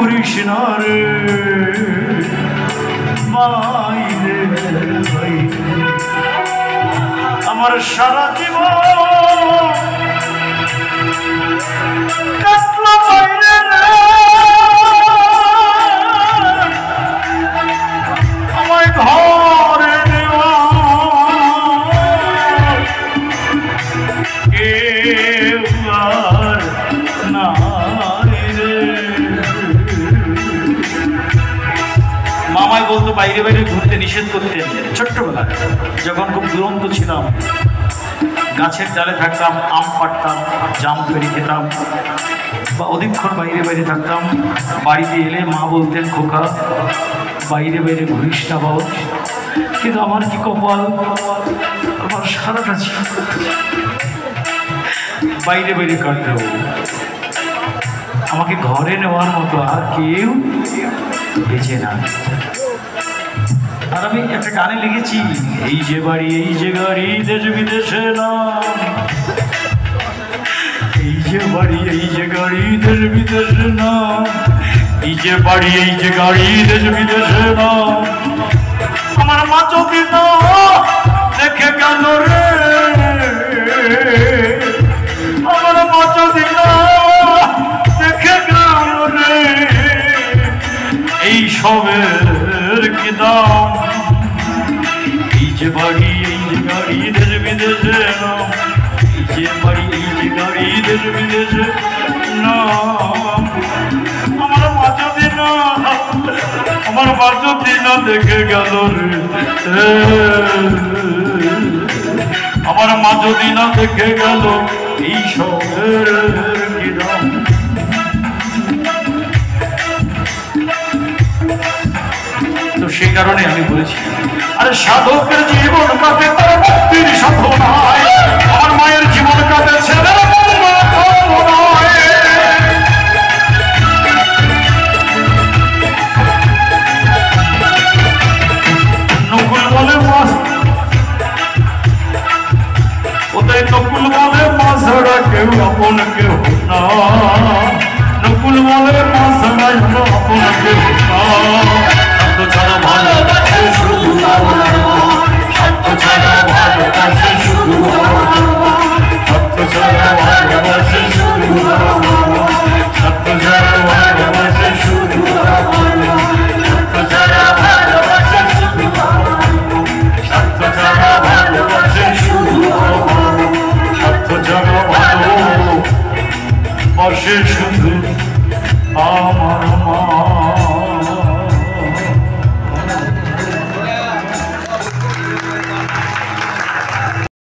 করিস না রে মাইরে ভাই আমার সারা জীবন কাটলো বাইরে রে আমায় ঘরে নেওয়া কেউ আর নাই রে মামাই বলতো বাইরে বাইরে ঘুরতে নিষেধ করতেন ছোট্টবেলা যখন খুব দুরন্ত ছিলাম গাছের ডালে থাকতাম আম পাড়তাম জাম তৈরি খেতাম বা অধিকক্ষণ বাইরে বাইরে থাকতাম বাড়িতে এলে মা বলতেন খোকা বাইরে বাইরে ঘুরিস না বাবা কিন্তু আমার কি কপাল আমার সারাটা বাইরে বাইরে কাটল আমাকে ঘরে নেওয়ার মতো আর কেউ বেঁচে না আর আমি একটা গানে লিখেছি এই যে বাড়ি এই যে গাড়ি দেশ বিদেশে না এই যে বাড়ি এই যে গাড়ি দেশ বিদেশে না এই যে বাড়ি এই যে গাড়ি দেশ বিদেশে না আমার মা যদি না দেখে গেল রে আমার মা যদি না দেখে গেল রে এই সবের কি দাম এই যে বাড়ি এই যে গাড়ি দেশ বিদেশে না এই যে বাড়ি এই যে গাড়ি দেশ বিদেশে না আমার মা যদি না আমার মা যদি না দেখে গেল রে আমার মা যদি না দেখে গেল এই সবের কি দাম তো সেই কারণে আমি বলেছি আরে সাধকের জীবন কাটে তার মুক্তির সাধনায় আমার মায়ের জীবন কাটেছে নকুল বলে মাছ ওদের নকুল বলে মাছ ছাড়া কেউ আপন কেউ না নকুল বলে মাছ ছাড়া আপন কেউ না ছাড়া ভালোবাসে শুধু সত্য ছাড়া ভালোবাসে শুধু সত্য ছাড়া ভালোবাসে শুধু সত্য ছাড়া ভালোবাসে শুধু সত্য ছাড়া ভালোবাসে শুধু সত্য ছাড়া ভালোবাসে শুধু সত্য ছাড়া ভালোবাসে শুধু আমার